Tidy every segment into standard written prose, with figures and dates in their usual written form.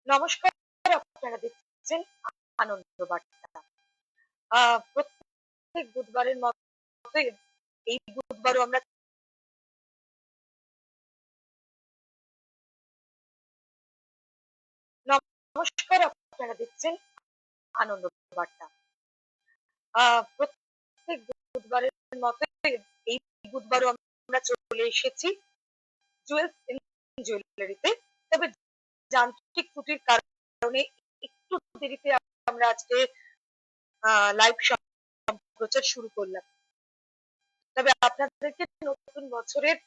নমস্কার, আপনারা দেখছেন আনন্দ বার্তা। প্রত্যেক বুধবারের মতো এই বুধবারও আমরা নমস্কার, আপনারা দেখছেন আনন্দ বার্তা। প্রত্যেক বুধবারের মতো এই বুধবারও আমরা চলে এসেছি জুয়েলস ইন জুয়েলারিতে। তবে যান্ত্রিক ত্রুটির কারণে একটু দেরিতে আমরা আজকে লাইভ সম্প্রচার শুরু করলাম। তবে আপনাদেরকে নতুন বছরের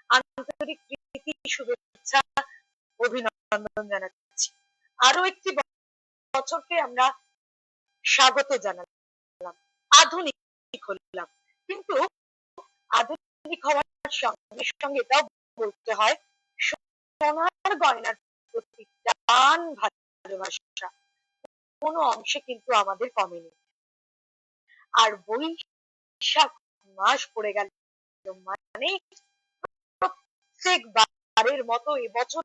আন্তরিক প্রীতি, শুভেচ্ছা, অভিনন্দন জানাচ্ছি। আরো একটি বছরকে আমরা স্বাগত জানালাম, আধুনিক হলাম। কিন্তু আধুনিক হওয়ার সঙ্গে সঙ্গে এটাও বলতে হয় সোনার গয়নার প্রতি টান ভালোবাসা কোনো অংশে কিন্তু আমাদের কমেনি। আর বৈশাখ মাস পড়ে গেল মানে প্রত্যেকবারের মতো এবছর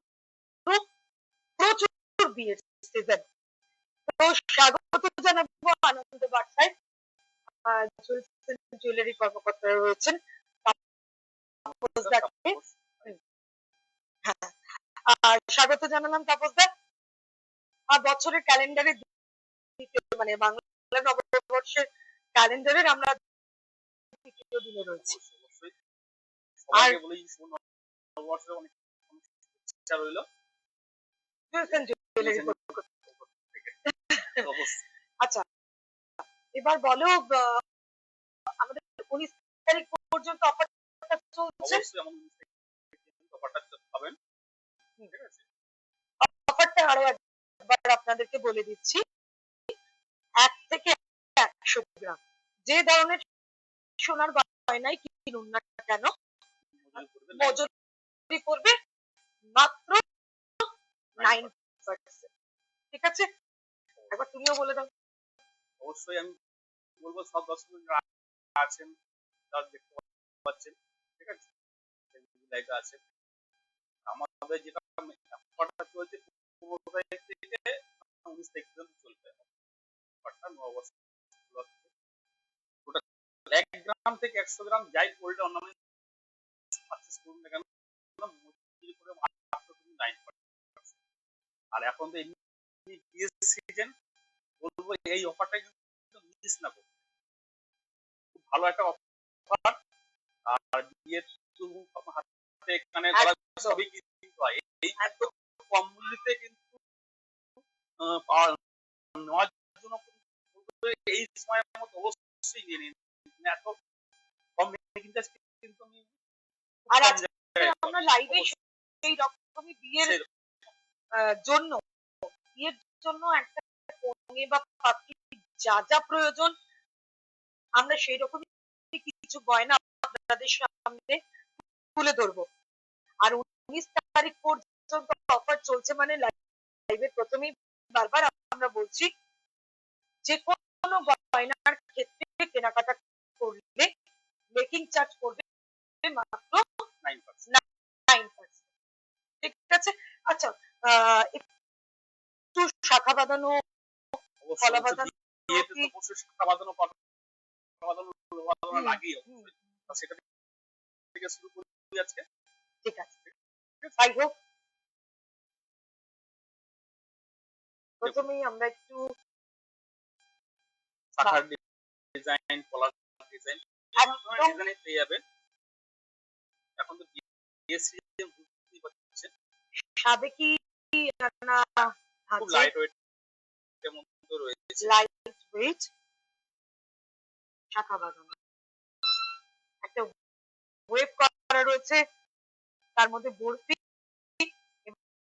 প্রচুর বিয়ের সিজন। তো স্বাগত জানাবো আনন্দ বার্তায়। জুয়েলারি কর্মকর্তারা রয়েছেন, হ্যাঁ, আর স্বাগত জানালাম তাপসদা। আর বছরের ক্যালেন্ডারে মানে বাংলা নববর্ষের ক্যালেন্ডারের আমরা তৃতীয় দিনে রয়েছি। আর আচ্ছা, এবার বলো, আমাদের 19 তারিখ পর্যন্ত অফারটা চলছে। অফারটা আরো একবার আপনাদেরকে বলে দিচ্ছি। 1 থেকে 100 গ্রাম যে ধরনের সোনার গয়নাই কিনুন না কেন, মজুরি পড়বে মাত্র 9%। ঠিক আছে, একবার তুমিও বলে দাও। অবশ্যই আমি বলবো সব দর্শক আছেন, দেখতে পাচ্ছেন, ঠিক আছে, লাইভে আছেন। আমাদের যেটা অফারটা চলছে 15 তারিখ থেকে 19 তারিখ পর্যন্ত চলবে। অফারটা নববর্ষ টোটাল 1 গ্রাম থেকে 100 গ্রাম যাই গোল্ড অর্নামেন্ট পারচেজ করুন না কেন মজুরি করে মাত্র 9%। আর এখন তো এমনি বিয়ের সিজন, বলবো এই অফারটা কিন্তু মিস না করতে। খুব ভালো একটা অফার। আর বিয়ের হাতে এখানে সবই কিন্তু হয় এই একদম কম মূল্যতে কিন্তু নেওয়ার জন্য এই সময়ের মধ্যে অবশ্যই নিয়ে নিন। এত কম কিন্তু আমি আর আমরা লাইভে সেই রকমই বিয়ের জন্য একটা কনে বা পাত্রী যা যা প্রয়োজন আমরা সেই রকমই কিছু গয়না আপনাদের সামনে তুলে ধরবো। আর 19 তারিখ পর্যন্ত অফার চলছে মানে লাইভে প্রথমেই বারবার আমরা বলছি যে কোনো গয়নার ক্ষেত্রে কেনাকাটা করলে মেকিং চার্জ করবে মাত্র 9%। ঠিক আছে, আচ্ছা, একটু শাখা বাঁধানো, কলা বাঁধানো, শাখা বাঁধানো লাগেই, সেটা থেকে শুরু করি আজকে। ঠিক আছে, যাই হোক, প্রথমেই আমরা একটু শাখার ডিজাইন, কলার ডিজাইন পেয়ে যাবেন। এখন তো সাবেকি না খুব লাইট ওয়েট এর মধ্যে রয়েছে, লাইট ওয়েট শাখা বাঁধানো একটা ওয়েভ করা রয়েছে, তার মধ্যে বরফি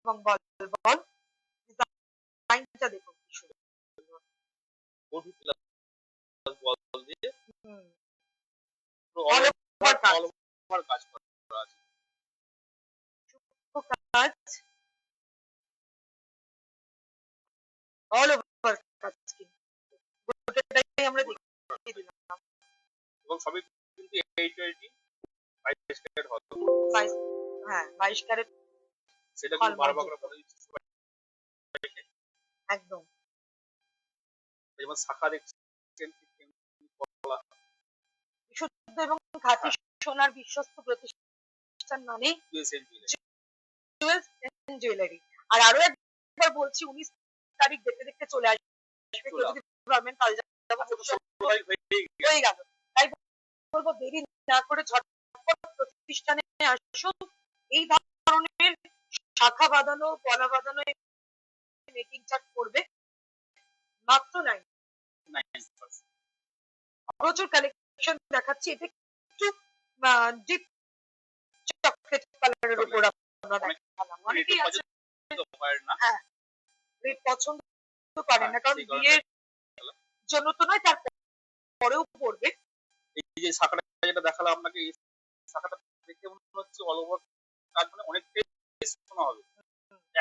এবং বল বল ডিজাইনটা দেখুন কি সুন্দর, বরফি প্লাস বল দিয়ে অল ওভার কাজ করা আছে। কাজ অল ওভার কাজ গোটাটাই আমরা দেখিয়ে দিলাম। এবং সবই কিন্তু 820 22 ক্যারেট হবে। হ্যাঁ, 22 ক্যারেট। সেটা কিন্তু বারবার করে বলে দিচ্ছি, একদম যেমন শাখা দেখছেন, কলা, শুদ্ধ এবং খাঁটি সোনার বিশ্বস্ত প্রতিষ্ঠান মানে USA jewellery. Jewels and jewellery. আর আরো একবার বলছি 19 তারিখ দেখতে দেখতে চলে আসবে, কেউ যদি পারবেন কাল যাবো, হয়ে গেল। তাই বলবো দেরি না করে ঝটপট প্রতিষ্ঠানে আসুন। এই ধরনের শাখা বাঁধানো, পলা বাঁধানো মেকিং চার্ট করবে মাত্র 9%। প্রচুর কালেকশন দেখাচ্ছি, এটা একটু ডিপ চকলেট কালারের উপর আমরা দেখালাম। অনেকেই আছে হ্যাঁ রেড পছন্দ করেন না, কারণ বিয়ের জন্য তো নয়, তার পরেও পড়বে। এই যে শাখাটা যেটা দেখালাম আপনাকে, এই শাখাটা দেখে মনে হচ্ছে অল ওভার কাজ, মানে অনেকটাই সোনা হবে,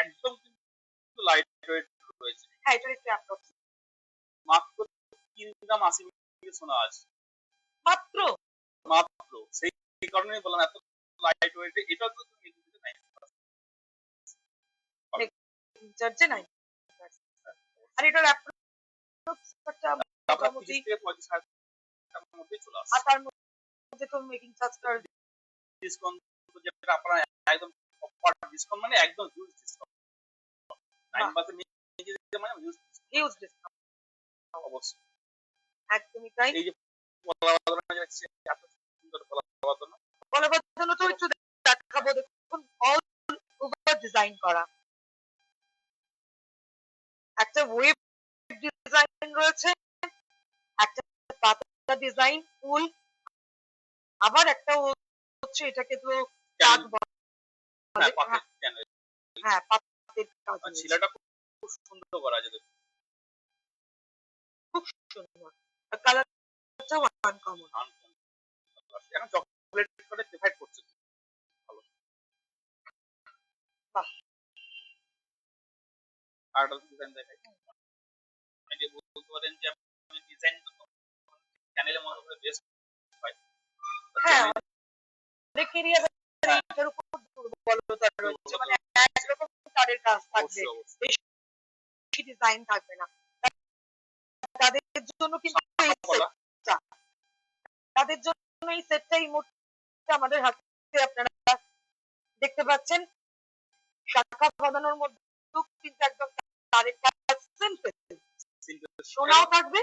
একদম কিন্তু লাইট ওয়েট রয়েছে। হ্যাঁ এটার একটু অ্যাপ্রক্স মাত্র 3 গ্রাম 80 মিলি সোনা আছে, মাত্র মাত্র। সেই কারণেই বললাম এত লাইট ওয়েট। এটা তো তুমি চার্জে নাই। আর এটার অ্যাপ্রক্স মোটামুটি 30 থেকে 35 টাকার মধ্যে চলে আসে। আর তার মধ্যে তো মেকিং চার্জটার ডিসকাউন্ট যেটা আপনারা একদম অফার ডিসকাউন্ট, মানে একদম হিউজ ডিসকাউন্ট, 9% নিচে দিতে মানে হিউজ ডিসকাউন্ট অবশ্যই। একদমই তাই। এই যে পলা বাঁধানো যাচ্ছে, এত সুন্দর পলা বাঁধানো, পলা বাঁধানো তো একটু দেখাবো, দেখুন অল ওভার ডিজাইন করা, একটা ওয়েভ ডিজাইন রয়েছে, একটা পাতা ডিজাইন ফুল, আবার একটা হচ্ছে এটাকে তো কাজ বলে, হ্যাঁ পাতের কাজ, শিলাটা খুব সুন্দর করা আছে, খুব সুন্দর, কালারটা আনকমন। এখন চকলেট করে প্রিফার করছে, ভালো। বাহ, আর ডিজাইন দেখাই, আপনি যে বলতে পারেন যে আমি ডিজাইন চ্যানেলে মনে করে বেস্ট হয়। হ্যাঁ অনেকেরই এটার উপর দুর্বলতা রয়েছে, মানে একরকম তারের কাজ থাকবে, বেশি ডিজাইন থাকবে না, তাদের জন্য কিন্তু এই সেটটা, তাদের জন্য এই সেটটা এই মুহূর্তে আমাদের হাতে আপনারা দেখতে পাচ্ছেন। শাখা বাঁধানোর মধ্যে কিন্তু একদম তারের কাজ সিম্পল, সোনাও থাকবে,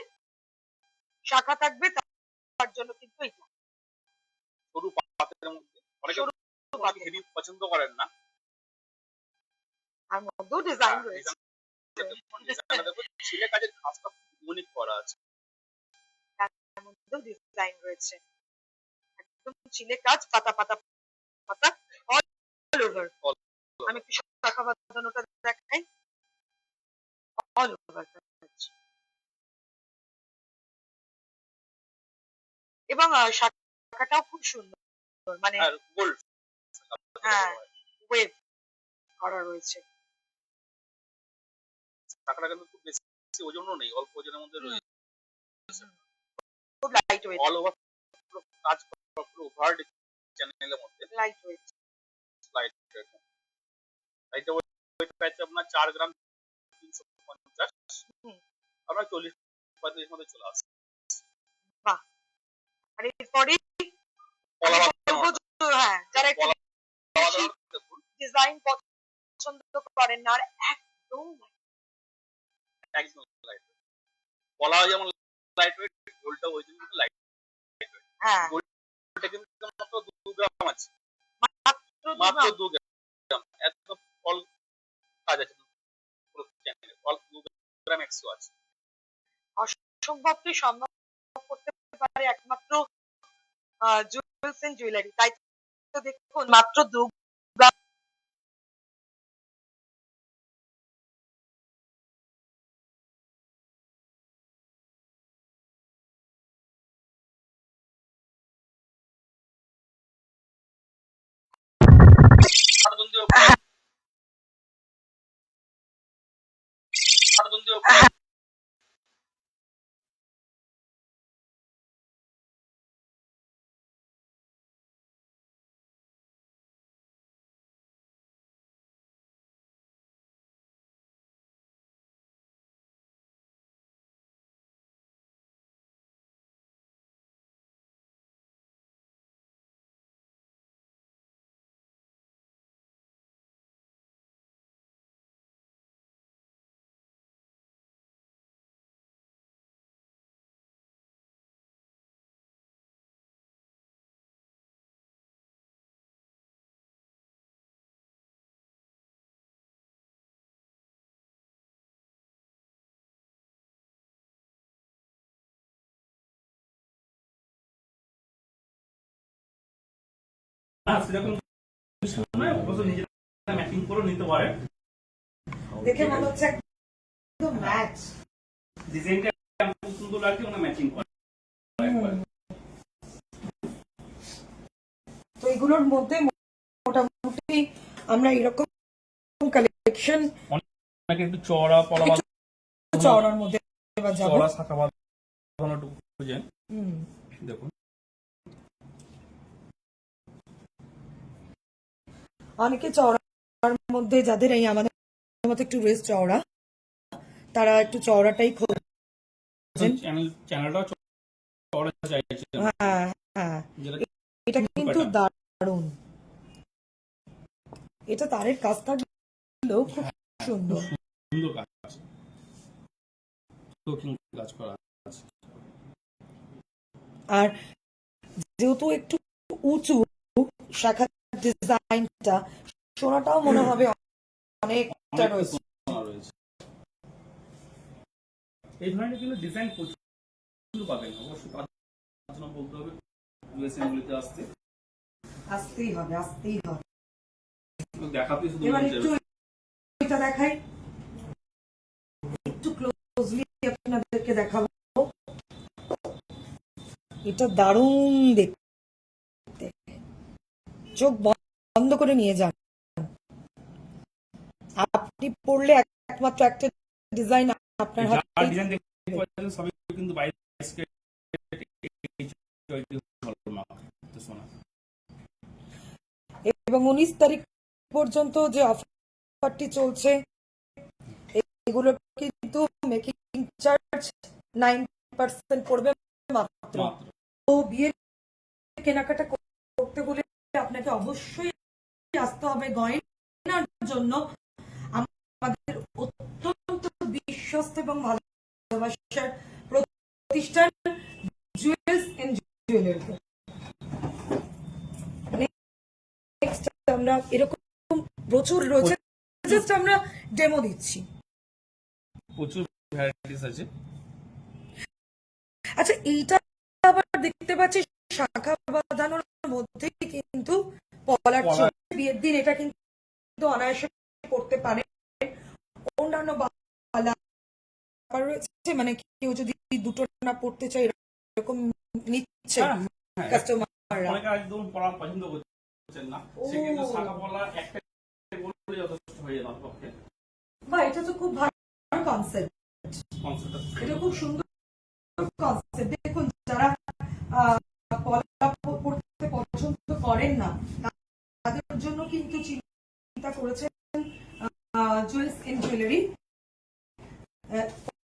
শাখা থাকবে, তার জন্য কিন্তু এটা সরু পাতের মধ্যে অনেকে হেভি পছন্দ করেন না, আর মধ্যেও ডিজাইন রয়েছে, ছিলে কাজের কাজটা ইউনিক করা আছে, তার মধ্যেও ডিজাইন রয়েছে, একদম ছিলে কাজ, পাতা পাতা পাতা অল ওভার। আমি একটু শাখা বাঁধানোটা দেখাই, অল ওভার এবং শাখাটাও খুব সুন্দর, মানে গোল্ড, হ্যাঁ ওয়েভ করা রয়েছে, টাকাটা কিন্তু খুব বেশি ওজনও নেই, অল্প ওজনের মধ্যে রয়েছে, খুব লাইট ওয়েট, অল ওভার কাজ পুরো ওভার চ্যানেলের মধ্যে light weight, light weight. Light weight পাচ্ছে আপনার 4 গ্রাম 350, আপনার 40-45 মধ্যে চলে আসে। বাহ, আর এরপরে হ্যাঁ যারা একটু ডিজাইন পছন্দ করেন না, আর একদম একদম লাইট ওয়েট, পলা যেমন লাইট ওয়েট, গোলটা ওই জন্য লাইট ওয়েট, হ্যাঁ গোলটা কিন্তু মাত্র 2 গ্রাম আছে, মাত্র 2 গ্রাম, একদম ফল কাজ আছে, পুরো চ্যানেলে ফল 2 গ্রাম 100 আছে। অসম্ভবকে সম্ভব করতে পারে একমাত্র জুয়েলস এন্ড জুয়েলারি, তাই তো দেখুন মাত্র 2 সেরকম কিছু নয়, অবশ্য নিজেরা ম্যাচিং করে নিতে পারে। দেখে মনে হচ্ছে একদম ম্যাচ। ডিজাইনটা খুব সুন্দর লাগছে, ওনা ম্যাচিং করে। তো এগুলোর মধ্যে মোটামুটি আমরা এরকম কালেকশন অনেক একটু চওড়া পলা, চওড়ার মধ্যে এবার যাব। চওড়া শাখা বাঁধানো ডিজাইন দেখুন। অনেকে চওড়ার মধ্যে, যাদের এই আমাদের মতো একটু রেস চওড়া, তারা একটু চওড়াটাই খোঁজেন। চ্যানেলটাও চওড়া চাইছে। হ্যাঁ হ্যাঁ, এটা কিন্তু দারুণ। এটা তারের কাজ থাকলেও খুব সুন্দর সুন্দর কাজ, স্টোকিং কাজ করা আছে। আর যেহেতু একটু উঁচু শাখা ডিজাইনটা, সোনাটাও মনে হবে অনেকটা রয়েছে। এই ধরনের কিন্তু ডিজাইন প্রচুর পাবেন, অবশ্যই তার জন্য বলতে হবে ইউএসএ গুলিতে আসতে। আসতেই হবে, আসতেই হবে। দেখাতে শুধু এবার একটু এটা দেখাই, একটু ক্লোজলি আপনাদেরকে দেখাবো। এটা দারুণ দেখতে, চোখ বন্ধ করে নিয়ে যান। আপনি পড়লে একমাত্র একটা ডিজাইন আপনার হাতে, সবই কিন্তু 22 এবং 19 তারিখ পর্যন্ত যে অফারটি চলছে, এগুলো কিন্তু মেকিং চার্জ 9% পড়বে মাত্র। তো বিয়ের কেনাকাটা করতে হলে আপনাকে অবশ্যই আসতে হবে গয়নার জন্য আমাদের অত্যন্ত বিশ্বস্ত এবং ভালোবাসার প্রতিষ্ঠান জুয়েলস এন্ড জুয়েলারি। নেক্সট আমরা এরকম প্রচুর রয়েছে, জাস্ট আমরা ডেমো দিচ্ছি। প্রচুর ভ্যারাইটিস আছে। আচ্ছা, এইটা আবার দেখতে পাচ্ছি শাখা বাঁধানোর মধ্যে কিন্তু পলার চেন। বিয়ের দিন এটা কিন্তু অনায়াসে করতে পারে। অন্যান্য বালা রয়েছে, মানে কেউ যদি দুটো না পড়তে চায় এরকম নিচ্ছে কাস্টমাররা। অনেকে একদম পড়া পছন্দ করছেন না, সে কিন্তু শাখা পলা একটা বললে যথেষ্ট হয়ে যাবে পক্ষে। বা এটা তো খুব ভালো কনসেপ্ট, এটা খুব সুন্দর কনসেপ্ট। দেখুন, যারা পলা পড়তে পছন্দ করেন না তাদের জন্য কিন্তু চিন্তা করেছেন জুয়েলস এন্ড জুয়েলারি।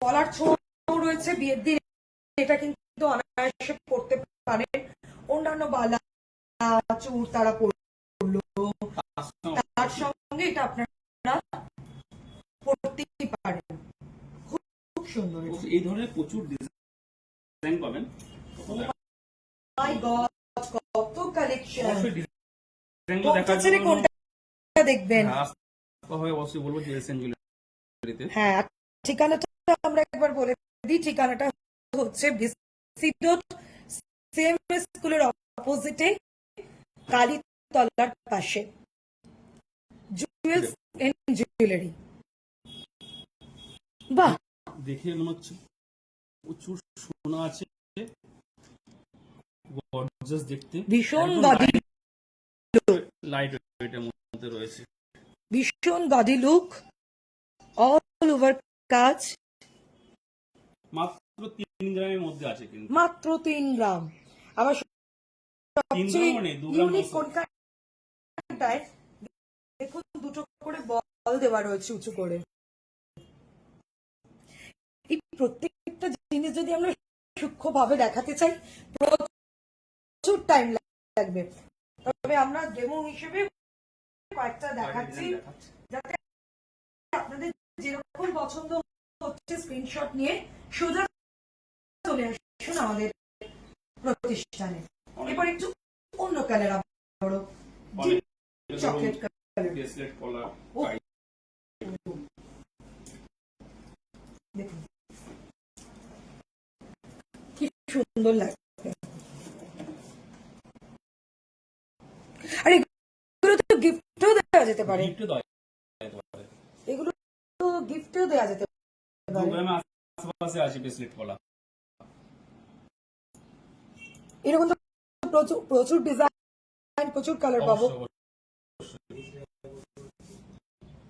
পলার ছোঁয়া রয়েছে বিয়ের দিন, এটা কিন্তু অনায়াসে পড়তে পারে। অন্যান্য বালা চুর তারা পড়লো, তার সঙ্গে এটা আপনারা পড়তেই পারেন। খুব সুন্দর, এই ধরনের প্রচুর ডিজাইন পাবেন। মাই গড, কত কালেকশন! ডিজাইনগুলো দেখার জন্য কোনটা দেখবেন? অবশ্যই বলবো জুয়েলস এন্ড জুয়েলারিতে। হ্যাঁ, ঠিকানাটা আমরা একবার বলে দিই। ঠিকানাটা হচ্ছে সেম স্কুলের অপোজিটে কালীতলার পাশে জুয়েলস এন্ড জুয়েলারি। বাহ, দেখে মনে হচ্ছে প্রচুর সোনা আছে, গর্জিয়াস দেখতে, ভীষণ গাদি লাইট ওয়েটের মধ্যে রয়েছে, ভীষণ গাদি লুক, অল ওভার কাজ। মাত্র 3 গ্রামের মধ্যে আছে, কিন্তু মাত্র 3 গ্রাম। আবার সবচেয়ে ইউনিক কোনটায় দেখুন, দুটো করে বল দেওয়া রয়েছে উঁচু করে। এই প্রত্যেকটা জিনিস যদি আমরা সূক্ষ্মভাবে দেখাতে চাই প্রচুর টাইম লাগবে, তবে আমরা ডেমো হিসেবে কয়েকটা দেখাচ্ছি, যাতে আপনাদের যেরকম পছন্দ হচ্ছে স্ক্রিনশট নিয়ে সোজা চলে আসুন আমাদের প্রতিষ্ঠানে। এবার একটু অন্য কালার, আবারও চকলেট কালার, দেখুন কি সুন্দর লাগছে। আর এগুলো তো গিফটও দেওয়া যেতে পারে, গিফট দেওয়া যেতে পারে, এগুলো তো গিফটও দেওয়া যেতে পারে। প্রোগ্রামে আশেপাশে আছে ব্রেসলেট পলা। এরকম তো প্রচুর প্রচুর ডিজাইন, প্রচুর কালার পাবো।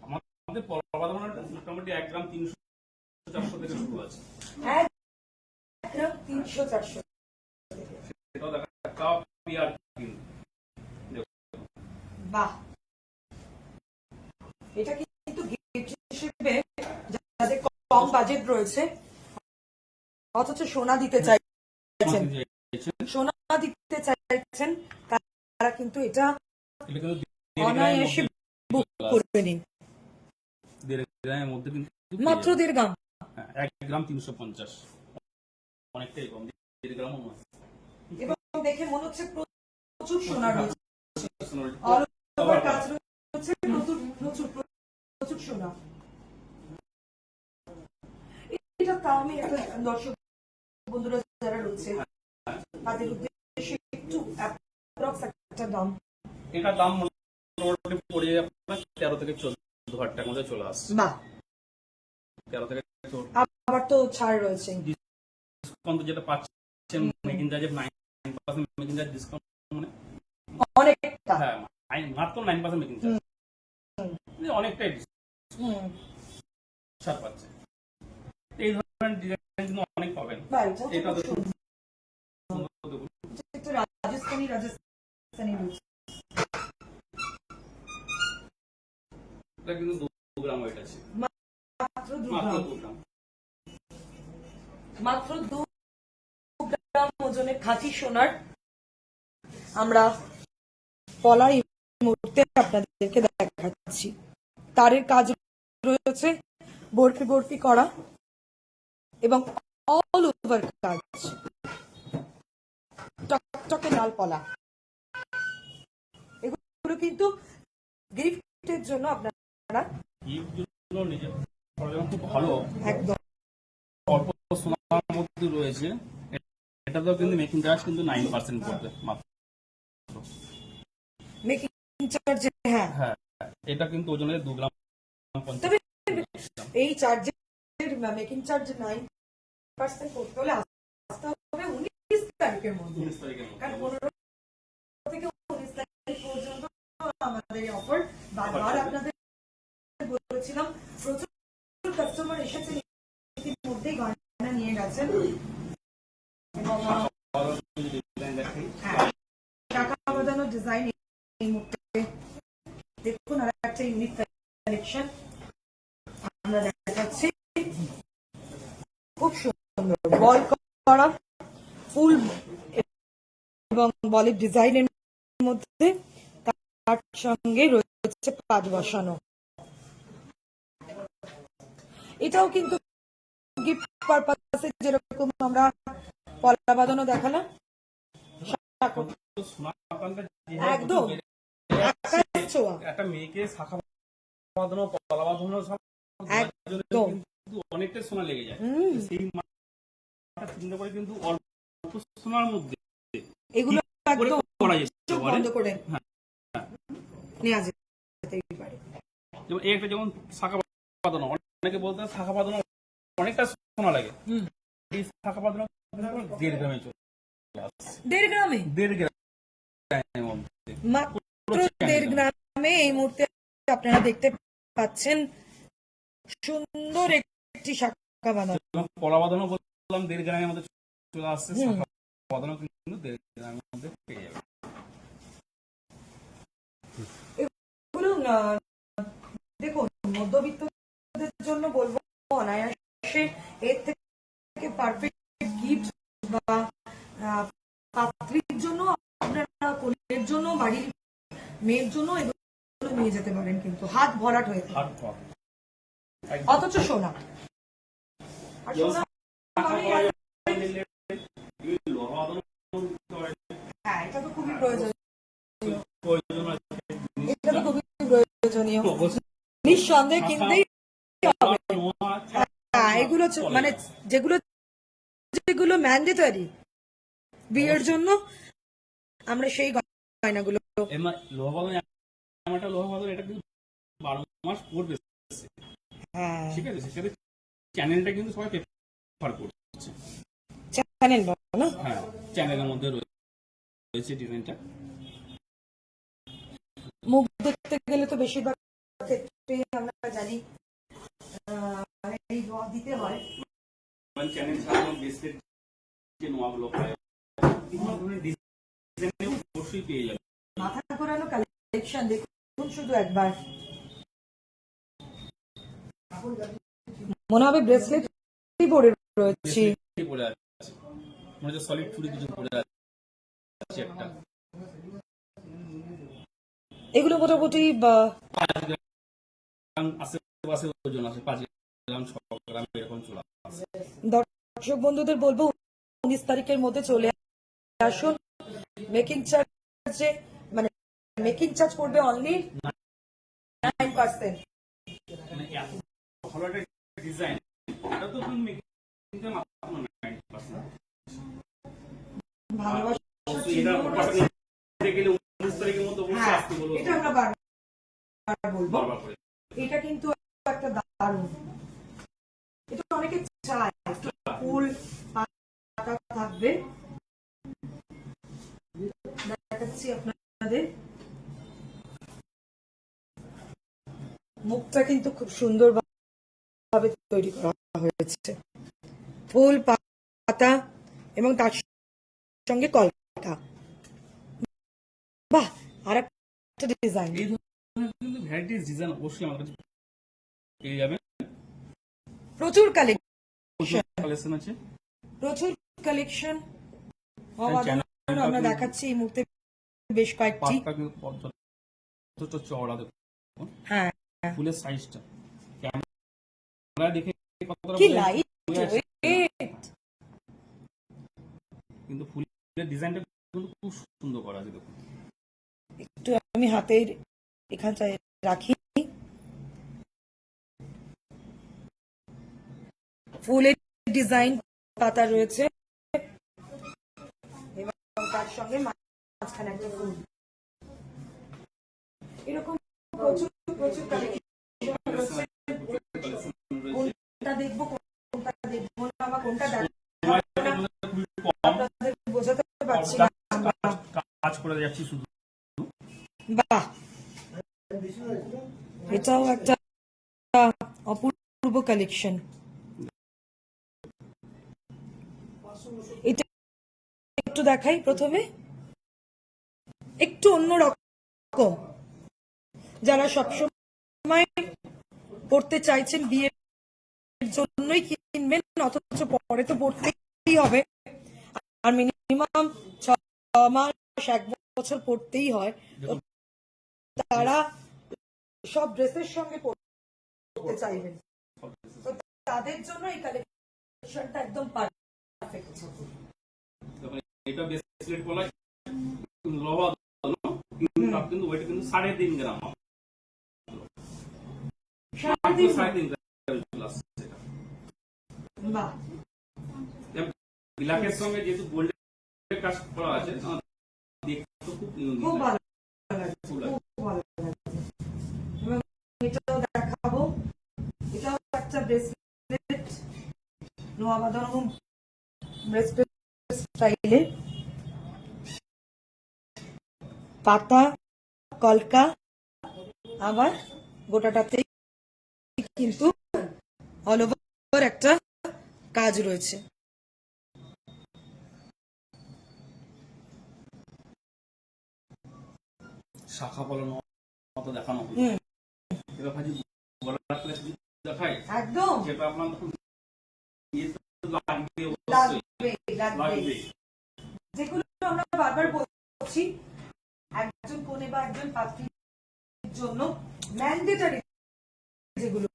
আমাদের পলাবাদনের মোটামুটি 1 গ্রাম 300-400 থেকে শুরু আছে। 1 গ্রাম 300-400। সেটাও দেখা কাপ পিয়ার কিন্তু বাহ, এটা কিন্তু গিফট হিসেবে যাদের কম বাজেট রয়েছে অথচ সোনা দিতে চাইছেন, সোনা দিতে চাইছেন, তারা কিন্তু এটা অনায়াসে বুক করবে নিন। 1.5 গ্রামের মধ্যে কিন্তু মাত্র 1.5 গ্রাম, 1 গ্রাম 350, অনেকটাই কম, 1.5 গ্রামও নয়। এবং দেখে মনে হচ্ছে প্রচুর সোনা রয়েছে, অল ওভার কাজ রয়েছে, প্রচুর প্রচুর প্রচুর সোনা। এটা তাও আমি একটা দর্শক বন্ধুরা যারা রয়েছে তাদের উদ্দেশ্যে একটু অ্যাপ্রক্স একটা দাম। এটা দাম মোটামুটি পড়ে যাবে আপনার 13 থেকে 14 হাজার টাকার মধ্যে চলে আসছে। বাহ, 13 থেকে 14। আবার তো ছাড় রয়েছে, ডিসকাউন্ট যেটা পাচ্ছেন মেকিং চার্জে 9% মেকিং চার্জ ডিসকাউন্ট, মানে অনেকটা। হ্যাঁ মাত্র 9% মেকিং চার্জ, অনেকটাই ছাড় পাচ্ছে। এই ধরনের ডিজাইন কিন্তু অনেক পাবেন। এটা তো একটু রাজস্থানি রয়েছে, এটা কিন্তু 2 গ্রাম ওয়েট আছে, মাত্র 2 মাত্র গ্রাম, 2 গ্রাম। মাত্র 2 গ্রাম ওজনের খাঁটি সোনার আমরা পলার এই মুহূর্তে আপনাদেরকে দেখাচ্ছি। তারের কাজ রয়েছে বরফি বরফি করা এবং অল ওভার কাজ, টকটকে লাল পলা। এগুলো কিন্তু গিফটের জন্য আপনারা নিজের খুব ভালো, একদম অল্প সোনার মধ্যে রয়েছে। এটা তো কিন্তু মেকিং চার্জ কিন্তু 9% পড়বে মাত্র। মেকিং চার্জ, হ্যাঁ হ্যাঁ, এটা কিন্তু ওজনে 2 গ্রাম 50। তবে এই চার্জের মেকিং চার্জ 9% করতে হলে আসতে হবে 19 তারিখের মধ্যে, 19 তারিখের মধ্যে। কারণ 15 থেকে 19 তারিখ পর্যন্ত আমাদের এই অফার। বারবার আপনাদের বলেছিলাম, প্রচুর কাস্টমার এসেছেন ইতিমধ্যেই গয়না নিয়ে গেছেন এবং টাকা বাঁধানো ডিজাইন এই মুহূর্তে দেখুন। আর একটা ইউনিক কালেকশন আমরা দেখাচ্ছি, খুব সুন্দর বল করা ফুল এবং বলের ডিজাইনের মধ্যে তার সঙ্গে রয়েছে কাজ বসানো। এটাও কিন্তু গিফট পারপাসে যেরকম আমরা পলা বাঁধানো দেখালাম, একদম একটা মেয়েকে শাখা বাঁধানো পলা বাঁধানো সব একদম কিন্তু অনেকটা সোনা লেগে যায়। সেই মাটা চিন্তা করে কিন্তু অল্প সোনার মধ্যে এগুলো একদম করা যেতে পারে, বন্ধ করে নেওয়া যেতেই পারে। যেমন একটা যেমন শাখা বাঁধানো, অনেকে বলতে শাখা বাঁধানো অনেকটা সোনা লাগে, এই শাখা বাঁধানো 1.5 গ্রামে চলে আসছে। 1.5 গ্রামে, 1.5 গ্রামের মধ্যে মাত্র 1.5 গ্রামে এই মুহূর্তে আপনারা দেখতে পাচ্ছেন সুন্দর একটি শাখা বাঁধানো পলা বাঁধানো বললাম 1.5 গ্রামের মধ্যে চলে আসছে, শাখা বাঁধানো কিন্তু 1.5 গ্রামের মধ্যে পেয়ে যাবে। এগুলো দেখুন মধ্যবিত্তদের জন্য বলবো অনায়াসে এর থেকে পারফেক্ট গিফট বা পাত্রীর জন্য, আপনারা কোলের জন্য, বাড়ির মেয়ের জন্য এগুলো নিয়ে যেতে পারেন, কিন্তু হাত ভরাট হয়ে অথচ সোনা। আর সোনা হ্যাঁ, এটা তো খুবই প্রয়োজনীয়, এটা তো খুবই প্রয়োজনীয়, নিঃসন্দেহে কিনতেই হবে। হ্যাঁ, এগুলো মানে যেগুলো যেগুলো ম্যান্ডেটরি বিয়ের জন্য আমরা সেই গয়নাগুলো? লোহা বাঁধন একটা লোহা বাঁধন, এটা কিন্তু 12 মাস পড়বে। হ্যাঁ, ঠিক আছে, সেক্ষেত্রে চ্যানেলটা কিন্তু সবাই প্রেফার করছে। চ্যানেল না? হ্যাঁ, চ্যানেলের মধ্যে রয়েছে ডিজাইনটা। মুখ দেখতে গেলে তো বেশিরভাগ ক্ষেত্রে আমরা জানি এই নোয়া দিতে হয়। চ্যানেল ছাড়াও বেসলেট যে নোয়াগুলো পায় বিভিন্ন ধরনের ডিজাইন অবশ্যই পেয়ে যাবে। মাথা ঘোরানো কালেকশন দেখুন শুধু একবার, মনে হবে ব্রেসলেট পরে রয়েছে। পড়ে আছে, মনে হচ্ছে সলিড চুড়ি কিছু পড়ে আছে একটা। এগুলো মোটামুটি 5 গ্রাম আশেপাশে ওজন আছে, 5 গ্রাম 6 গ্রাম এরকম চলে আসে। দর্শক বন্ধুদের বলবো 19 তারিখের মধ্যে চলে আসুন। মেকিং চার্জে মানে মেকিং চার্জ পড়বে অনলি 9%। মানে এত ভালো একটা ডিজাইন, এটা তো তুমি মেকিং চার্জ মাত্র 9%। ভালোবাসা এটা করতে গেলে 19 তারিখের মধ্যে অবশ্যই আসতে বলবো। এটা আমরা বারবার বলবো, বারবার করে। এটা কিন্তু একটা দারুণ, এটা অনেকে চায় ফুল পাতা থাকবে। দেখাচ্ছি আপনাদের, মুখটা কিন্তু খুব সুন্দর ভাবে তৈরি করা হয়েছে, ফুল পাতা এবং তার সঙ্গে কলকাতা। বাহ, আর একটা ডিজাইন, এই ধরনের কিন্তু ভ্যারাইটিস ডিজাইন অবশ্যই আমার কাছে পেয়ে যাবেন। প্রচুর কালেকশন আছে, প্রচুর কালেকশন। আমরা দেখাচ্ছি এই মুহূর্তে বেশ কয়েকটি। চওড়া দেখুন, হ্যাঁ, ফুলের সাইজটা ক্যামেরা দেখে কি লাইট, কিন্তু ফুলের ডিজাইনটা কিন্তু খুব সুন্দর করা আছে। দেখুন, একটু আমি হাতের এখানটায় রাখি, ফুলের ডিজাইন পাতা রয়েছে এবং তার সঙ্গে মাঝখানে একটা ফুল। এরকম প্রচুর প্রচুর কালেকশন রয়েছে। কোনটা দেখবো কোনটা দেখবো না বা কোনটা আপনাদের বোঝাতে পারছি না। কাজ করে যাচ্ছি শুধু। বাহ, এটাও একটা অপূর্ব কালেকশন। এটা একটু দেখাই, প্রথমে একটু অন্য রকম, যারা সবসময় পড়তে চাইছেন বিয়ের জন্যই কিনবেন, অথচ পরে তো পড়তেই হবে, আর মিনিমাম 6 মাস 1 বছর পড়তেই হয়, তারা সব ড্রেসের সঙ্গে পড়তে চাইবেন, তো তাদের জন্য এই কালেকশনটা একদম পারফেক্ট। এটা ব্রেসলেট বলা লোহা কিন্তু ওইটা কিন্তু 3.5 গ্রাম। 3.5 গ্রাম বাহ, ব্ল্যাকের সঙ্গে যেহেতু গোল্ডের কাজ করা আছে, দেখতে খুব ভালো লাগছে, খুব ভালো লাগছে। এবং এটাও দেখাবো, এটাও একটা ব্রেসলেট, নোয়া বাঁধানো ব্রেসলেট স্টাইলে, পাতা কলকা, আবার গোটাটাতেই কিন্তু অল ওভার একটা কাজ রয়েছে। শাখা পলানো মতো দেখানো হবে, এবার ভাজি গলার প্লেস দেখাই একদম, যেটা আপনার লাগবে। যেগুলো আমরা বারবার বলছি একজন কোণে বা একজন পাত্রীর জন্য ম্যান্ডেটরি, যেগুলো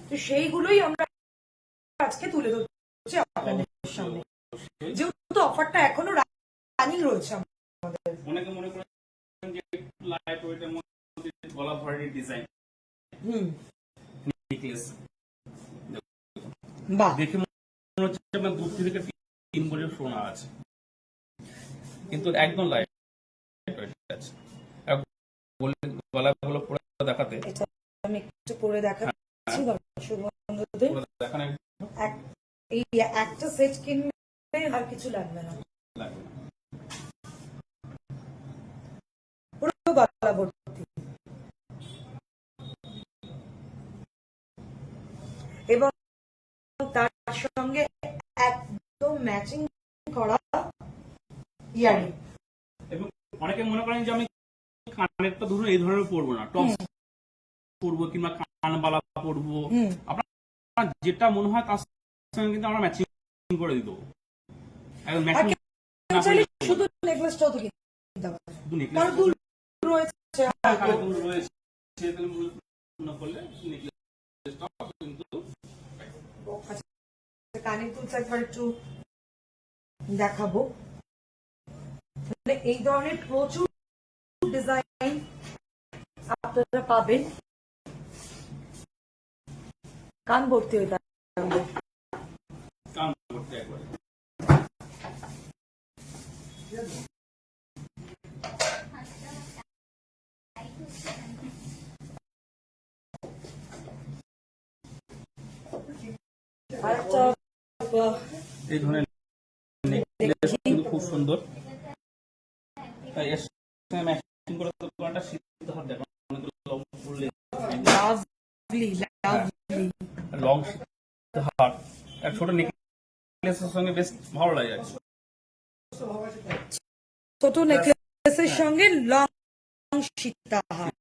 তো সেইগুলোই আমরা আজকে তুলে ধরছি আপনাদের সামনে, যেহেতু অফারটা এখনো রানিং রয়েছে আমাদের। অনেকে মনে করেন যে লাইট ওয়েটের মধ্যে গলা ভরাটির ডিজাইন, নেকলেস বাহ, দেখে মনে হচ্ছে আপনার 2 থেকে 3 বছর সোনা আছে, কিন্তু একদম লাইট আছে। আর গলাগুলো পরে দেখাতে এটা আমি একটু পরে দেখাচ্ছি দর্শক বন্ধুদের। দেখান এই একটা সেট কিনলে আর কিছু লাগবে না, পুরো গলা ভর্তি। এবং তার সঙ্গে একদম ম্যাচিং করা ইয়ারিং। এবং অনেকে মনে করেন যে আমি কানেরটা ধরুন এই ধরনের পরবো না, টপ পরবো কিংবা কানবালা পরবো, আপনার যেটা মনে হয় তার সঙ্গে কিন্তু আমরা ম্যাচিং করে দিতে দেবো। একদম ম্যাচিং শুধু নেকলেসটাও তো কিনতে হবে, কারণ দুল রয়েছে কানের দুলটা একবার একটু দেখাবো। এই ধরনের প্রচুর ডিজাইন আপনারা পাবেন। কান ভর্তি হয়ে থাকবে, কান ভর্তি একবারে। এই ধরনের নেকলেস কিন্তু খুব সুন্দর, তাই এর সঙ্গে ম্যাচিং করে দোকানটা শীত হাত দেখো লং হাত এক ছোট নেকলেসের সঙ্গে বেশ ভালো লাগে। ছোট নেকলেসের সঙ্গে লং সীতা হার,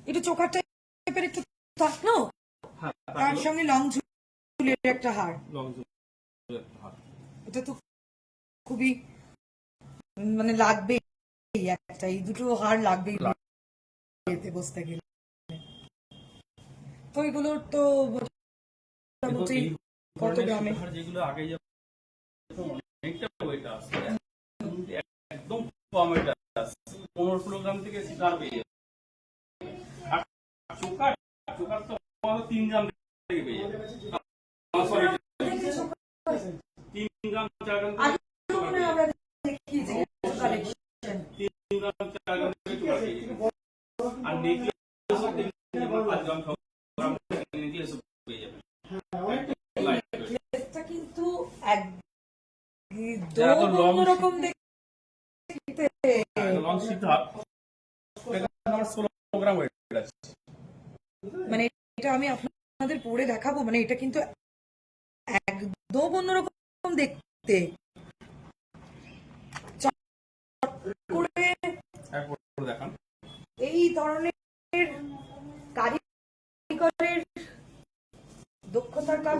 একটু চোখার টাইপের একটু থাকলো, তার সঙ্গে লং ঝুলের একটা হার। এটা তো খুবই মানে লাগবে একটা, এই দুটো হার লাগবেই বসতে গেলে। তো এগুলোর তো মোটামুটি কত গ্রামে যেগুলো আগে অনেকটা ওয়েট আসছে, একদম কম ওয়েট আসছে, 15-16 গ্রাম থেকে শিকার পেয়ে যাবে। আর চোকার তো 3 গ্রাম থেকে পেয়ে যাবে, 3 গ্রাম 4 গ্রাম থেকে আর নেকলেস 5 গ্রাম 6 গ্রাম নেকলেস পেয়ে যাবে। নেকলেসটা কিন্তু একদম অন্যরকম দেখতে, লং শিখা আমার 16 গ্রাম ওয়েট আছে। মানে এটা আমি আপনাদের পরে দেখাবো, মানে এটা কিন্তু একদম অন্যরকম দেখতে। দেখান এই ধরনের কারিগরের দক্ষতার কাজ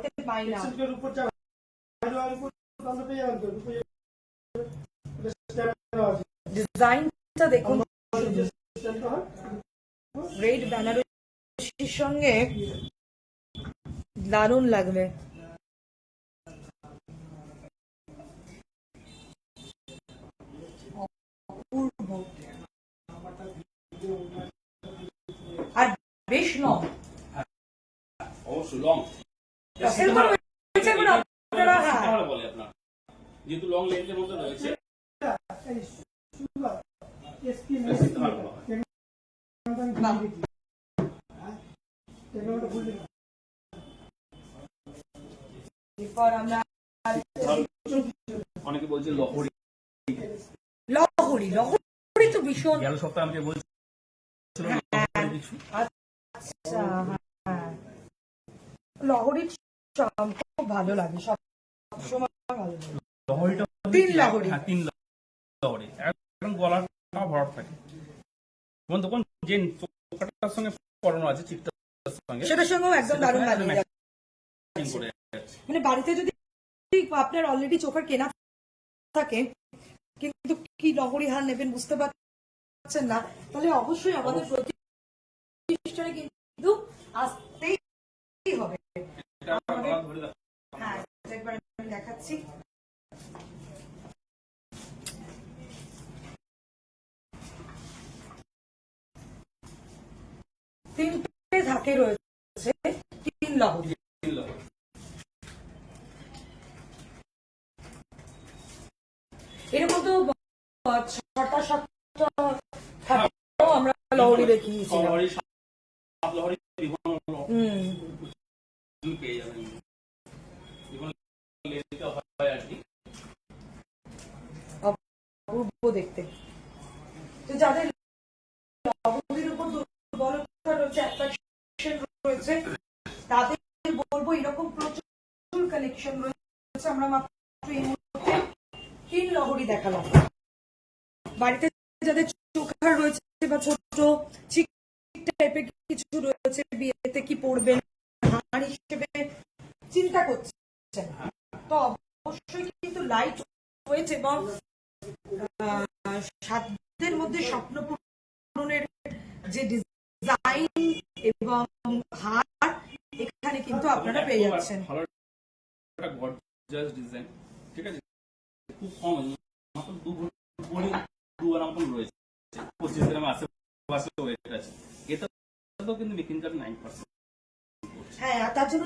দেখতে পাই না। ডিজাইনটা দেখুন, রেড বেনারসির সঙ্গে দারুণ লাগবে। আর বেশ লং, অবশ্যই লং বলে আপনার, যেহেতু লং লেন্থের মধ্যে রয়েছে। অনেকে বলছে লহরি, লহরি লহরি তো ভীষণ, গেল সপ্তাহে আমাকে বলছিল আচ্ছা লহরির খুব ভালো লাগে, সব সময় ভালো লাগে। লহরিটা 3 লহরি, হ্যাঁ 3 লহরি, একদম গলাটা ভরাট থাকে। তখন যে চোখটার সঙ্গে পরানো আছে চিকটার সঙ্গে, সেটার সঙ্গেও একদম দারুণ লাগে। মানে বাড়িতে যদি আপনার অলরেডি চোখের কেনা থাকে কিন্তু কি লহরি হার নেবেন বুঝতে পারছেন না, তাহলে অবশ্যই আমাদের প্রতিষ্ঠানে কিন্তু আসতেই হবে। হ্যাঁ একবার আমি দেখাচ্ছি। তিনটে ধাকে রয়েছে 3 লহরি। এরকম তো 6টা 7টা থাকলেও আমরা লহরি দেখিয়েছিলাম। লহরি, সাত লহরি, বিভিন্ন পেয়ে যাবেন, বিভিন্ন লেন্থে হয় আর কি। অপূর্ব দেখতে। তো যাদের লহরির উপর দুর্বলতা রয়েছে, অ্যাট্রাকশন রয়েছে, তাদের বলবো এরকম প্রচুর কালেকশন রয়েছে। আমরা মাত্র এই মুহূর্তে 3 লহরি দেখালাম। বাড়িতে যাদের চোখার রয়েছে বা ছোট চিক টাইপের কিছু রয়েছে, বিয়েতে কি পড়বেন হার হিসেবে চিন্তা করছেন, তো অবশ্যই কিন্তু লাইট ওয়েট এবং সাধ্যের মধ্যে স্বপ্ন পূরণের যে ডিজাইন এবং হার এখানে কিন্তু আপনারা পেয়ে যাচ্ছেন। ভালো একটা গর্জিয়াস ডিজাইন, ঠিক আছে, খুব কম, মাত্র 2 ভরি 2 আনা মতন রয়েছে, 25 গ্রাম আশেপাশে ওয়েট আছে। এটাতেও কিন্তু মেকিং চার্জ 9%। হ্যাঁ, আর তার জন্য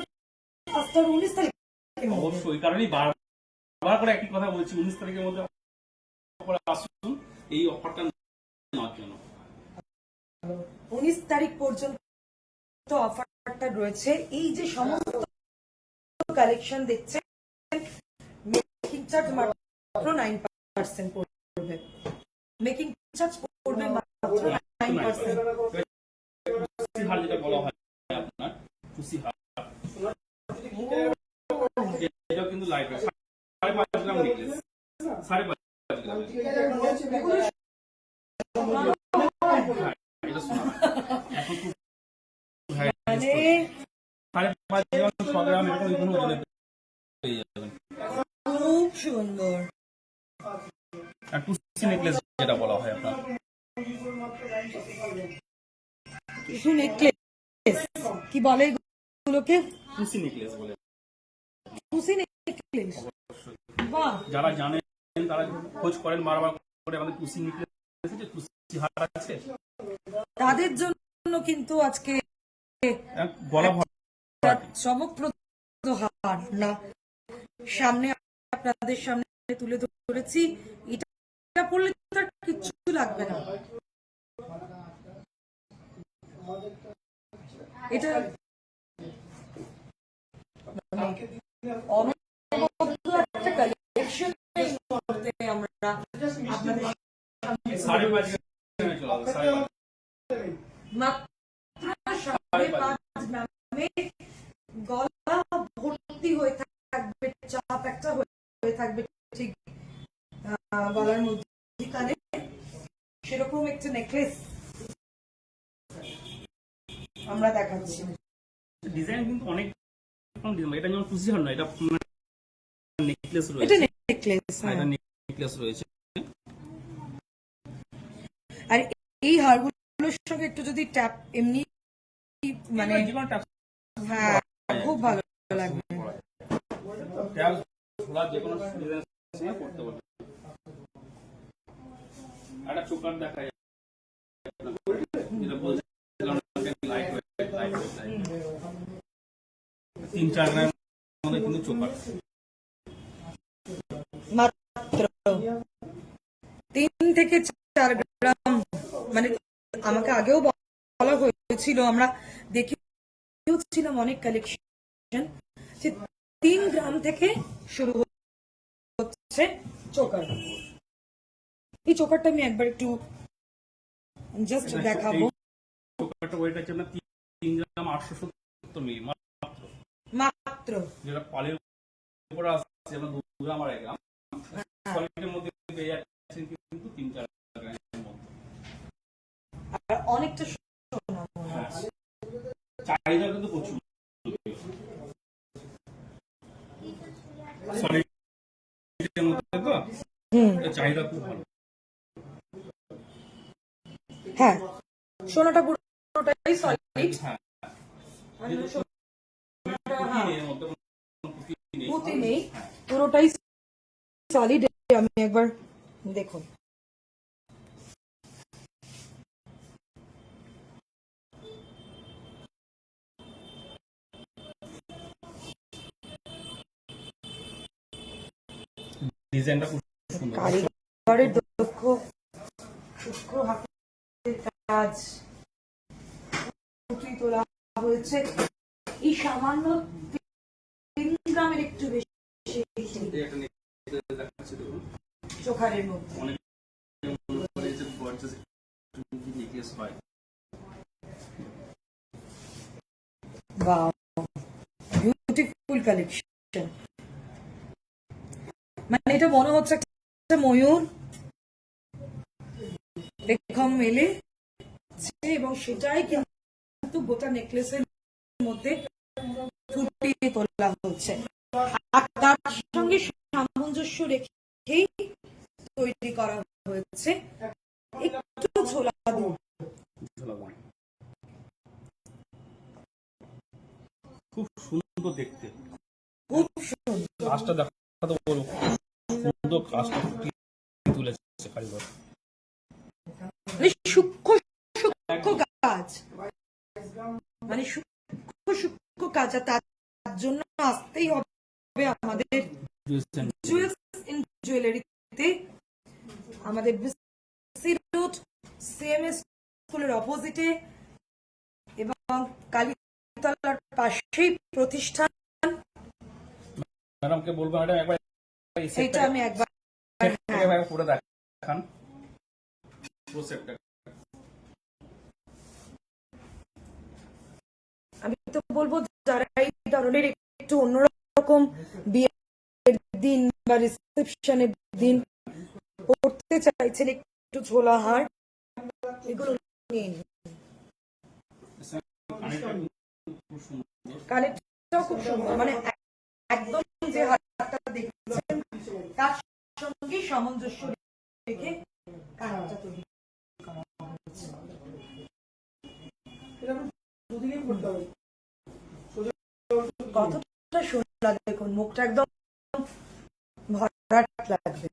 19 তারিখ অবশ্যই, ওই কারণেই বারবার করে একই কথা বলছি, 19 তারিখের মধ্যে আসুন এই অফারটা নেওয়ার জন্য। 19 তারিখ পর্যন্ত অফারটা রয়েছে। এই যে সমস্ত কালেকশন দেখছেন, মেকিং চার্জ মাত্র 9% পড়বে। মেকিং চার্জ পড়বে মাত্র 9%। টুসি হার যেটা বলা হয় আপনার, টুসি হার, এটাও কিন্তু লাইট, 5.5 গ্রাম নেকলেস, 5.5 গ্রাম। এটা শোনা এখন খুব 5.5 গ্রাম 6 গ্রাম এরকম বিভিন্ন ওজনে পেয়ে যাবেন। খুব সুন্দর আর টুসি নেকলেস যেটা বলা হয় আপনার, কিছু নেকলেস কি বলে এগুলোকে? টুসি নেকলেস বলে। টুসি নেকলেস, বাহ! যারা জানেন তারা খোঁজ করেন বারবার করে, আমাদের টুসি নেকলেস আছে, টুসি হার আছে, তাদের জন্য কিন্তু আজকে গলা চমকপ্রদ হার না সামনে আপনাদের সামনে তুলে ধরেছি। এটা পড়লে তার কিচ্ছু লাগবে না। এটা অনবদ্য একটা কালেকশন আমরা আপনাদের 5.5 গ্রামে চলে আসবে, 5.5 মাত্র 5.5 গ্রামে গলা ভর্তি হয়ে থাকবে, চাপ একটা হয়ে থাকবে ঠিক গলার মধ্যখানে, সেরকম একটা নেকলেস আমরা দেখাচ্ছি। ডিজাইন কিন্তু অনেক রকম ডিজাইন, এটা যেমন টুসি হার না, এটা নেকলেস রয়েছে, এটা নেকলেস, এটা নেকলেস রয়েছে। আর এই হারগুলোর সঙ্গে একটু যদি ট্যাপ এমনি মানে জীবন ট্যাপ, হ্যাঁ খুব ভালো লাগবে। ট্যাপ খোলা যে কোনো ডিজাইন সঙ্গে করতে পারবে। একটা চোকার দেখা যায়, যেটা বলছিলাম লাইট ওয়েট, 3-4 গ্রামের মধ্যে কিন্তু চোকার, মাত্র 3 থেকে 4 গ্রাম। মানে আমাকে আগেও বলা হয়েছিল, আমরা দেখেছিলাম অনেক কালেকশন, যে 3 গ্রাম থেকে শুরু হচ্ছে চোকার। এই চোকারটা আমি একবার একটু জাস্ট দেখাবো। চোকারটা ওয়েট আছে আপনার 3 গ্রাম 870 মিলি মাত্র, যেটা পালের উপরে আসছে আমরা 2 গ্রাম আর 1 গ্রাম, সলিডের মধ্যে পেয়ে যাচ্ছেন কিন্তু 3-4 গ্রামের মধ্যে। আর অনেকটা সোনা মনে হচ্ছে। চাহিদা কিন্তু প্রচুর, সলিডের মধ্যে তো চাহিদা খুব ভালো। হ্যাঁ, সোনাটা পুরোটাই সলিড, হ্যাঁ, পুঁতি নেই, পুরোটাই সলিড। আমি একবার দেখুন, ডিজাইনটা খুব সুন্দর। এবারের দক্ষ সূক্ষ্ম হাতের কাজ ফুটিয়ে তোলা হয়েছে এই সামান্য 3 গ্রামের একটু বেশি চোখারের মধ্যে। Wow, beautiful collection. মানে এটা মনে হচ্ছে একটা ময়ূর রেখম মেলে এবং সেটাই কিন্তু গোটা নেকলেসের মধ্যে ফুটিয়ে তোলা হচ্ছে আর তার সঙ্গে সামঞ্জস্য রেখেই তৈরি করা হয়েছে একটু ঝোলা দুল। খুব সুন্দর দেখতে, খুব সুন্দর কাজটা দেখাতে বলবো, সুন্দর কাজটা ফুটিয়ে তুলেছে কারিগর। সূক্ষ্ম সূক্ষ্ম কাজ, মানে সূক্ষ্ম সূক্ষ্ম কাজ, আর তার জন্য আসতেই হবে আমাদের জুয়েলস ইন জুয়েলারিতে। আমাদের বিসি রোড সিএমএস স্কুলের অপোজিটে এবং কালীতলার পাশেই প্রতিষ্ঠান। ম্যাডামকে বলবো ম্যাডাম একবার এটা আমি একবার পুরো দেখান। আমি তো বলবো যারা এই ধরনের একটু অন্যরকম বিয়ের দিন বা রিসেপশনের দিন পড়তে চাইছেন একটু ঝোলা হার, এগুলো নিয়ে নিন। কানেরটাও খুব সুন্দর, মানে একদম যে হারটা দেখছেন তার সঙ্গে সামঞ্জস্য রেখে কানেরটা তৈরি করা হয়েছে। কতটা সুন্দর দেখুন, মুখটা একদম ভরাট লাগবে।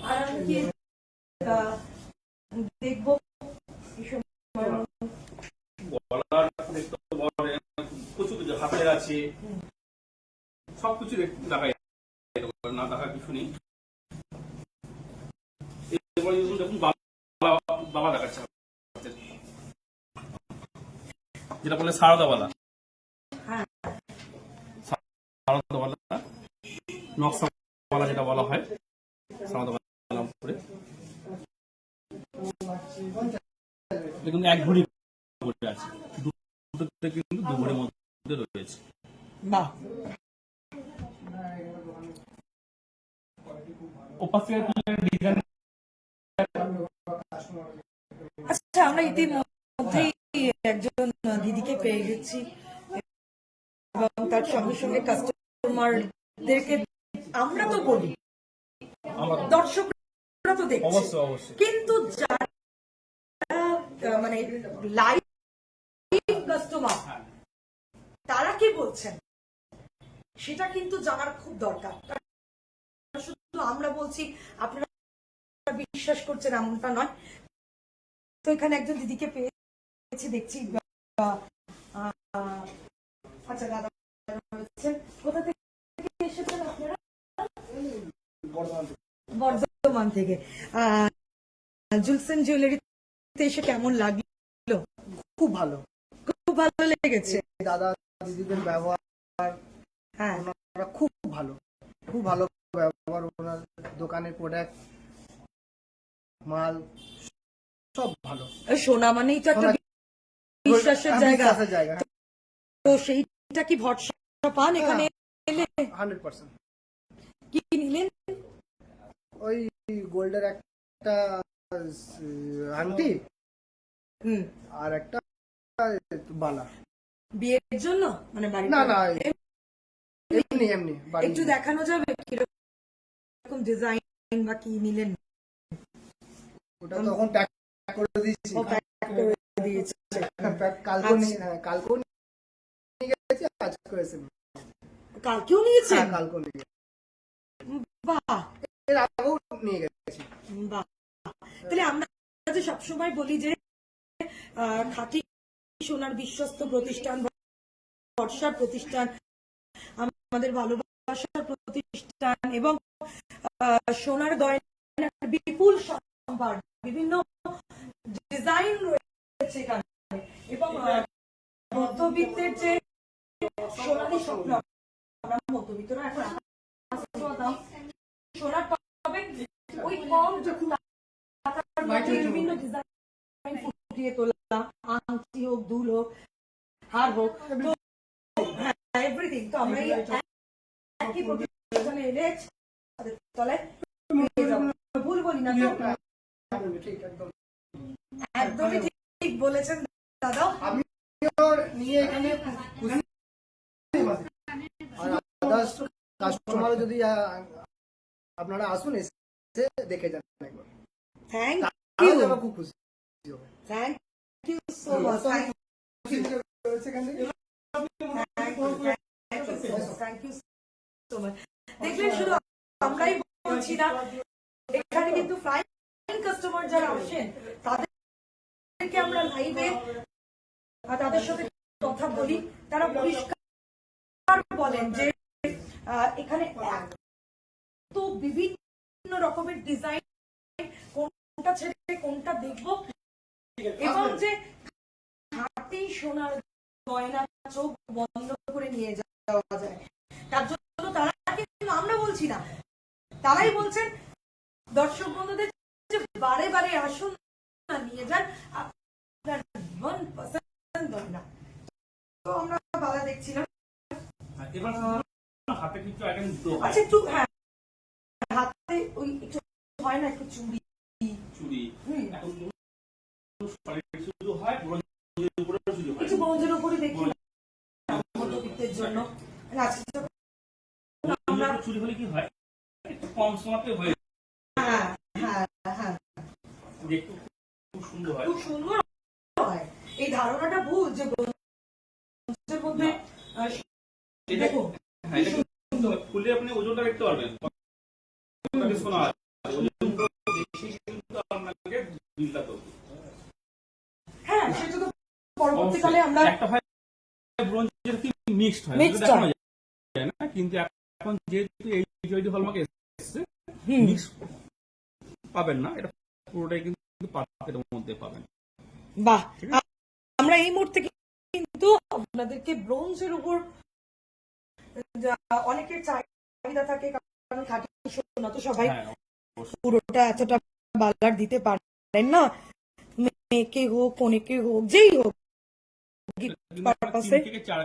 আর আমি কি দেখবো প্রচুর কিছু হাতের আছে, সবকিছু দেখা যায়, না দেখার কিছু নেই। দেখুন বাবা দেখাচ্ছে, যেটা বলে সারদাওয়ালা, সারদাওয়ালা নকশাওয়ালা যেটা বলা হয়, সারদাওয়ালা উপরে কিন্তু এক ভরি করে আছে, দুটোতে কিন্তু 2 ভরির মধ্যে রয়েছে। বাহ, আচ্ছা আমরা ইতিমধ্যেই একজন দিদিকে পেয়ে গেছি এবং তার সঙ্গে সঙ্গে কাস্টমারদেরকে আমরা তো বলি, দর্শকরা তো দেখছে, অবশ্যই কিন্তু যারা মানে লাইভ কাস্টমার তারা কি বলছেন সেটা কিন্তু জানার খুব দরকার। শুধু আমরা বলছি আপনারা বিশ্বাস করছেন এমনটা নয়। তো এখানে একজন দিদিকে পেয়েছি দেখছি, আচ্ছা দাদা কোথা থেকে এসেছেন আপনারা? বর্ধমান থেকে। জুয়েলস এন্ড জুয়েলারিতে এসে কেমন লাগলো? খুব ভালো, খুব ভালো লেগেছে। দাদা দিদিদের ব্যবহার, হ্যাঁ ওনারা খুব ভালো, খুব ভালো ব্যবহার, ওনার দোকানের প্রোডাক্ট মাল সব ভালো। সোনা মানেই তো একটা বিশ্বাসের জায়গা, তো সেইটা কি ভরসা পান এখানে এলে? 100%। কি নিলেন? ওই গোল্ডের একটা আংটি আর একটা বালা। বিয়ের জন্য মানে বাড়ি? না না, এমনি এমনি একটু দেখানো যাবে কিরকম ডিজাইন বা কি নিলেন? ওটা তখন প্যাক করে দিয়েছি, কালকেও নিয়ে গেছি, আজকে এসে কালকেও নিয়েছেন? কালকেও নিয়ে বাহ, এর আগেও নিয়ে গেছি। বাহ, তাহলে আমরা যে সবসময় বলি যে খাঁটি সোনার বিশ্বস্ত প্রতিষ্ঠান, ভরসার প্রতিষ্ঠান, আমাদের ভালোবাসার প্রতিষ্ঠান এবং সোনার গয়নার বিপুল সম্ভার, বিভিন্ন ডিজাইন রয়েছে এখানে এবং মধ্যবিত্তের যে সোনালি স্বপ্ন, আমরা মধ্যবিত্তরা এখন দাম সোনার পাবে ওই কম টাকার মধ্যে বিভিন্ন ডিজাইন ফুটিয়ে তোলা, আংটি হোক, দুল হোক, হার হোক, এভরিথিং। তো আমরা এই একই প্রতিষ্ঠানে এলে তাদের তলায় পেয়ে যাবো। ভুল বলি না তো? ঠিক একদম একদমই ঠিক বলেছেন দাদা। আমিও নিয়ে এখানে খুশি। আর আদার্স কাস্টমার যদি আপনারা আসুন, এসে দেখে যান একবার, থ্যাংক তাহলে ইউ, আমরা খুব খুশি হবো। Thank you so much, thank you so much. দেখলেন, শুধু আমরাই বলছি না, এখানে কিন্তু ফ্লাইং কাস্টমার যারা আসেন তাদেরকে আমরা লাইভে তাদের সাথে কথা বলি, তারা পরিষ্কার বলেন যে এখানে এত বিভিন্ন রকমের ডিজাইন, কোনটা ছেড়ে কোনটা দেখবো, এবং যে হাতেই সোনার গয়না চোখ বন্ধ করে নিয়ে যাওয়া যায়। তার জন্য তারা কিন্তু, আমরা বলছি না, তারাই বলছেন দর্শক বন্ধুদের যে বারে বারে আসুন না, নিয়ে যান আপনার মন পছন্দ না। তো আমরা বাধা দেখছিলাম। এবার হাতে কিছু আইটেম দিতে হয়। আচ্ছা, একটু হ্যাঁ, হাতে ওই একটু হয় না, একটু চুড়ি চুড়ি এখন শুরু হয়, ব্রোঞ্জের উপরে শুরু হয়, একটু ব্রোঞ্জের উপরে দেখি মধ্যবিত্তের জন্য। আজকে আমরা চুরি হলে কি হয়, একটু কম সময়তে হয়ে হ্যাঁ হ্যাঁ হ্যাঁ দেখতে খুব সুন্দর হয়। খুব সুন্দর হয়। এই ধারণাটা ভুল যে ব্রোঞ্জের মধ্যে দেখো হ্যাঁ, এটা কিন্তু খুলে আপনি ওজনটা দেখতে পারবেন, কতটা সোনা আছে। ওজন বেশি কিন্তু আপনাকে বিলটা করবে। হ্যাঁ, সেটা তো পরবর্তীকালে আমরা একটা হয় ব্রোঞ্জের কি মিক্সড হয়, Mixed দেখানো হয়। যায় না, কিন্তু এখন যেহেতু এই জয়দি হলমার্ক এসেছে, মিক্স পাবেন না, এটা পুরোটাই কিন্তু পাতের মধ্যে পাবেন। বাহ, আমরা এই মুহূর্তে কিন্তু আপনাদেরকে ব্রোঞ্জের উপর অনেকের চাহিদা থাকে, কারণ খাঁটি সোনা তো সবাই হ্যাঁ, পুরোটা এতটা বালার দিতে পারেন না, মেয়েকে হোক, কনেকে হোক, যেই হোক, তিন থেকে 4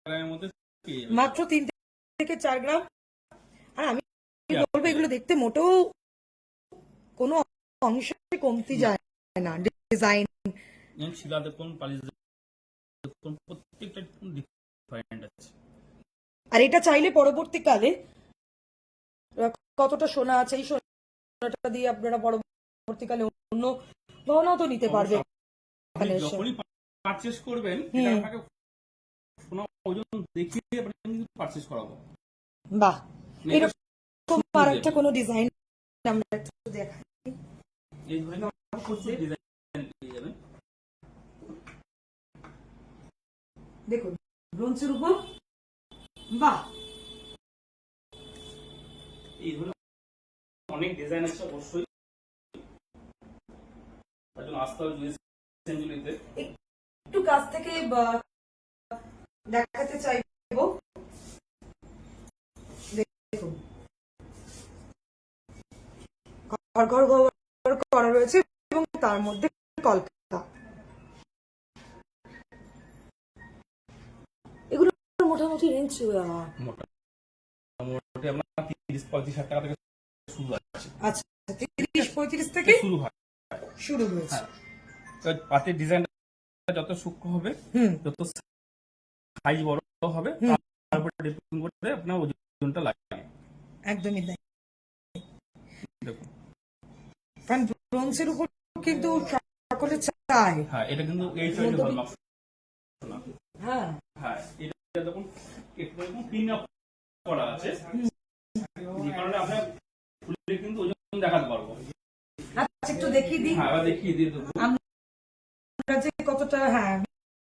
গ্রামের মধ্যে পেয়ে যাবেন। মাত্র 3 থেকে 4 গ্রাম। আর আমি বলবো, এগুলো দেখতে মোটেও কোনো অংশে কমতি যায় না। ডিজাইন, শিলা দেখুন, পালিশ দেখুন, প্রত্যেকটা ডিফারেন্ট আছে। আর এটা চাইলে পরবর্তীকালে কতটা সোনা আছে, এই সোনাটা দিয়ে আপনারা পরবর্তীকালে অন্য গহনাও তো নিতে পারবে। আপনি যখনই পারচেজ করবেন, এটা আপনাকে সোনা ওজন দেখিয়ে আপনি কিন্তু পারচেজ করাবো। বাহ, এরকম আর একটা কোনো ডিজাইন আমরা একটু দেখাই। এই ধরনের প্রচুর ডিজাইন পেয়ে যাবেন। দেখুন, ব্রোঞ্জের উপর, বাহ, এই ধরনের অনেক ডিজাইন আছে অবশ্যই, তার জন্য আসতে হবে জুয়েলারি সেঞ্চুরিতে। একটু কাছ থেকে দেখাতে চাইব। দেখুন, ঘর ঘর ঘর করা রয়েছে এবং তার মধ্যে কলকাতা। এগুলো মোটামুটি রেঞ্জ মোটামুটি আপনার 30-35 হাজার টাকা থেকে শুরু আছে। আচ্ছা, 30-35 থেকে শুরু হয়, শুরু হয়েছে। পাতের ডিজাইনটা যত সূক্ষ্ম হবে, যত সাইজ বড় হবে, তারপরে ডিপেন্ড করে আপনার ওজনটা লাগে। একদমই তাই। দেখুন, কারণ ব্রোঞ্জের উপর কিন্তু সকলে চায়। হ্যাঁ, এটা কিন্তু এই জয়দি হলমার্ক। হ্যাঁ হ্যাঁ, এটা দেখুন একটু পিন আপ করা আছে, যে কারণে আমরা খুলে কিন্তু ওজন দেখাতে পারবো। আচ্ছা, একটু দেখিয়ে দিই। হ্যাঁ, দেখিয়ে দিই। আমরা যে কতটা, হ্যাঁ,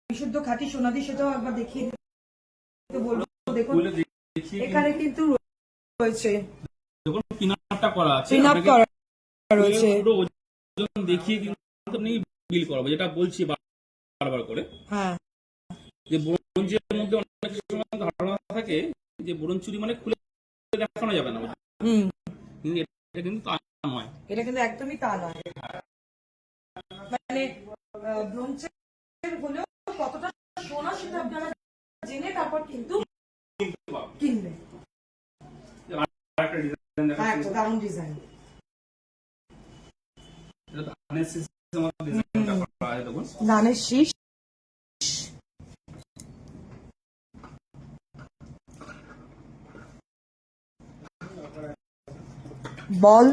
বিশুদ্ধ খাঁটি সোনা দিয়ে, সেটাও একবার দেখিয়ে দিতে বলবো। দেখুন খুলে দেখিয়ে এখানে কিন্তু রয়েছে দেখুন পিনাপটা করা আছে, পিন আপ আপনাকে করা রয়েছে। পুরো ওজন দেখিয়ে কিন্তু আপনি বিল করাবো, যেটা বলছি বারবার করে হ্যাঁ, যে ব্রোঞ্জের মধ্যে অনেক সময় ধারণা থাকে যে ব্রোঞ্জ চুরি মানে খুলে দেখানো যাবে না, হুম, কিন্তু এটা কিন্তু তা নয়। এটা কিন্তু একদমই তা নয়। মানে ব্রোঞ্জের হলেও কতটা সোনা সেটা আপনারা জেনে তারপর কিন্তু কিনবে। আরেকটা ডিজাইন দেখাচ্ছি, একটা দারুণ ডিজাইন। এটা ধানের সিস্টেম ডিজাইনটা করা আছে, দেখুন ধানের শীষ, বল,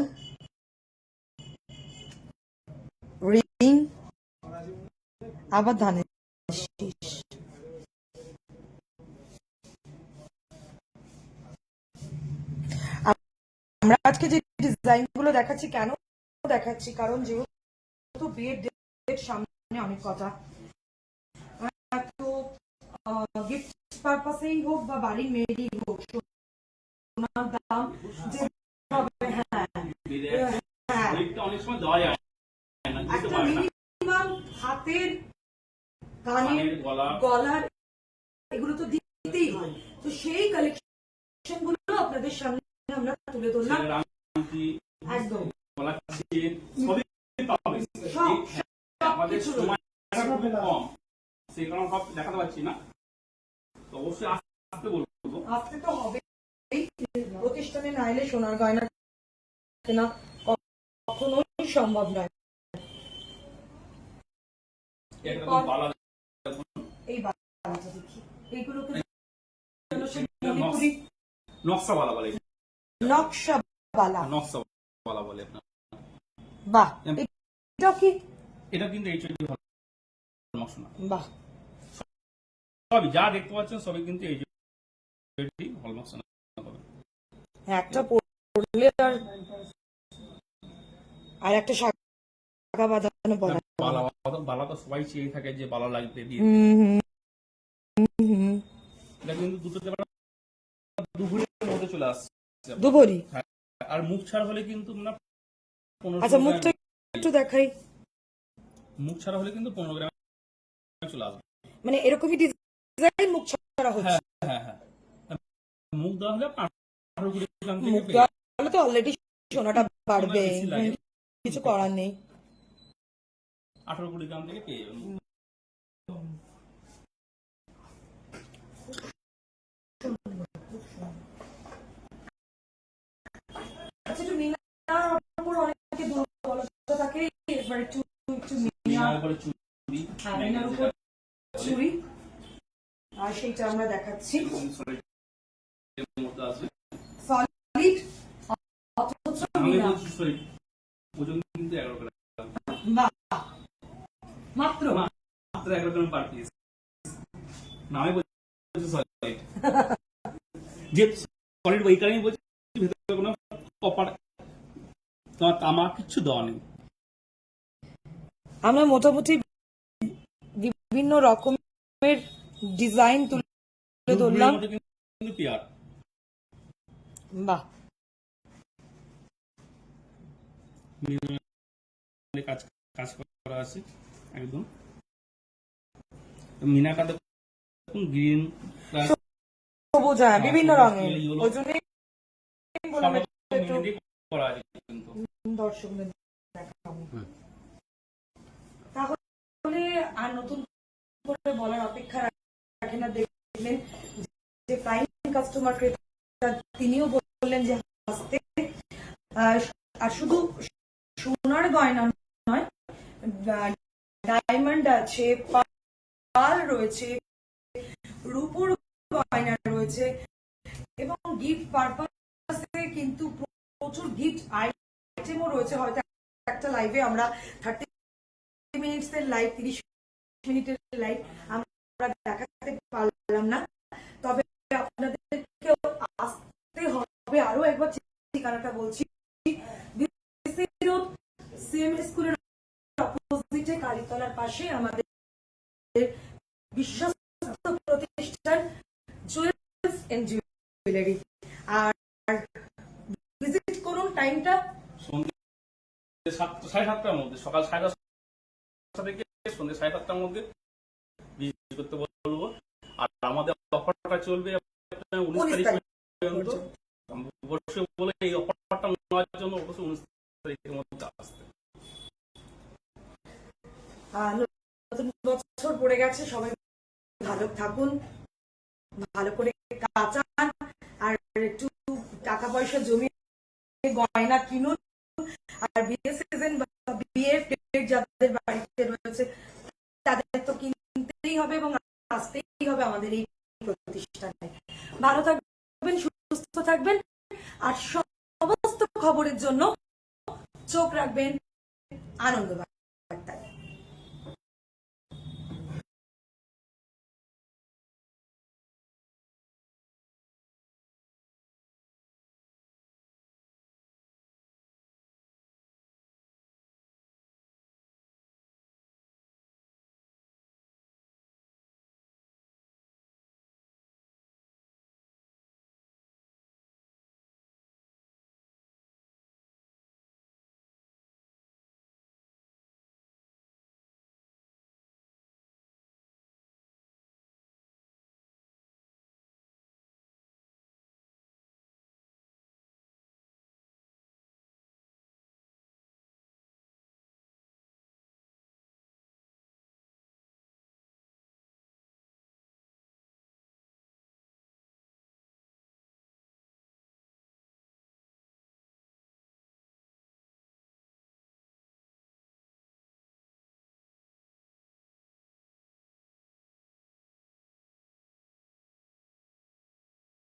রিং, আবার ধানের শীষ। আমরা আজকে যে ডিজাইন গুলো দেখাচ্ছি, কেন দেখাচ্ছি, কারণ যেহেতু বিয়ের ডেট সামনে, অনেক কথা, তো গিফট পারপাসেই হোক বা বাড়ির মেয়েরই হোক, সোনার দাম যে হ্যাঁ হ্যাঁ রেটটা অনেক সময় দেওয়া যায় না, দিতে একটা পারে না। মিনিমাম হাতের, কানের, গলার, এগুলো তো দিতেই হয়। তো সেই কালেকশন গুলো আপনাদের সামনে আমরা তুলে ধরলাম। ছেলের আংটি, একদম গলার চেন সবই পাবেন। সব আমাদের কিছু সময়টা খুব কম, সেই কারণে সব দেখাতে পারছি না, তো অবশ্যই আসতে বলবো। আসতে তো হবে, প্রতিষ্ঠানে না এলে সোনার গয়না কেনা কখনোই সম্ভব নয়। একটা তো বালা এই বালাটা দেখি, এইগুলোকে নকশা বালা বলে, নকশা বালা, নকশা বালা বলে আপনার। বাহ, এটাও কি? এটা কিন্তু এইচডি নকশা না, বাহ, সবই যা দেখতে পাচ্ছেন সবই কিন্তু এইচডি হলমার্ক সোনা পাবেন। একটা পড়লে আর একটা শাখা বাঁধানো পড়া। বালা তো সবাই চেয়ে থাকে যে বালা লাগবে দিয়ে, এটা কিন্তু দুপুরের মধ্যে চলে আসছে। দুভরি, আর মুখ ছাড়া হলে কিন্তু না 15 আচ্ছা গ্রাম, মুখটা একটু দেখাই। মুখ ছাড়া হলে কিন্তু 15 গ্রাম চলে আসবে। মানে এরকমই ডিজাইন মুখ ছাড়া হচ্ছে। হ্যাঁ হ্যাঁ, মুখ দেওয়া হলে 18-20 গ্রাম থেকে মুখ পেয়ে দেওয়া হলে তো অলরেডি সোনাটা বাড়বে, বেশি লাগে। কিছু করার নেই। 18-20 গ্রাম থেকে পেয়ে যাবেন। আচ্ছা, একটু মিনার উপর অনেকে দুর্বলতা থাকে, এবার একটু একটু মিনার উপরে চুড়ি, মিনার উপর চুড়ি, আর সেইটা আমরা দেখাচ্ছি। এর মধ্যে আসবে। সলিড অথচ আমি মিনা। বলছি সরি, ওজন কিন্তু 11 গ্রাম, বাহ, মাত্র মাত্র 11 গ্রাম পার পিস। নামে বলছি সলিড, যে সলিড ওই কারণেই বলছি ভেতরে কোনো কপার তোমার তামা কিছু দেওয়া নেই। আমরা মোটামুটি বিভিন্ন রকমের ডিজাইন তুলে ধরলাম। কিন্তু পিয়ার বাহ, কাজ কাজ করা আছে একদম। মিনাকা দেখুন গ্রিন সবুজ, হ্যাঁ বিভিন্ন রঙের, ওই জন্যই বললাম একটু করা আছে কিন্তু দর্শকদের দেখাবো। তাহলে আর নতুন করে বলার অপেক্ষা রাখে না। দেখলেন যে প্রাইম কাস্টমার ক্রেতা, তিনিও বললেন যে আসতে, আর শুধু সোনার গয়না নয়, ডায়মন্ড আছে, পার্ল রয়েছে, রূপোর গয়না রয়েছে, এবং গিফট পারপাসে কিন্তু প্রচুর গিফট আইটেমও রয়েছে। হয়তো একটা লাইভে আমরা 30 মিনিটসের লাইভ, 30 মিনিটের লাইভ আমরা দেখাতে পারলাম না, তবে আপনাদেরকে আসতে হবে। আরো একবার ঠিকানাটা বলছি, সিএমএস স্কুলের অপোজিটে কালীতলার পাশে আমাদের বিশ্বস্ত প্রতিষ্ঠান জুয়েলস এন্ড জুয়েলারি। আর ভিজিট করুন, টাইমটা সন্ধ্যে 7:30টার মধ্যে, সকাল 10:30 থেকে সন্ধ্যে 7:30টার মধ্যে ভিজিট করতে বলবো। আর আমাদের অফারটা চলবে 19 তারিখ পর্যন্ত। অবশ্যই বলে এই অফারটা নেওয়ার জন্য অবশ্যই 19 তারিখের মধ্যে আসতে। নতুন বছর পড়ে গেছে, সবাই ভালো থাকুন, ভালো করে কাচান, আর একটু টাকা পয়সা জমিয়ে গয়না কিনুন। আর বিয়ে সিজন বা বিয়ের ডেট যাদের বাড়িতে রয়েছে তাদের তো কিনতেই হবে এবং আসতেই হবে আমাদের এই প্রতিষ্ঠানে। ভালো থাকবেন, সুস্থ থাকবেন, আর সমস্ত খবরের জন্য চোখ রাখবেন আনন্দবাজার।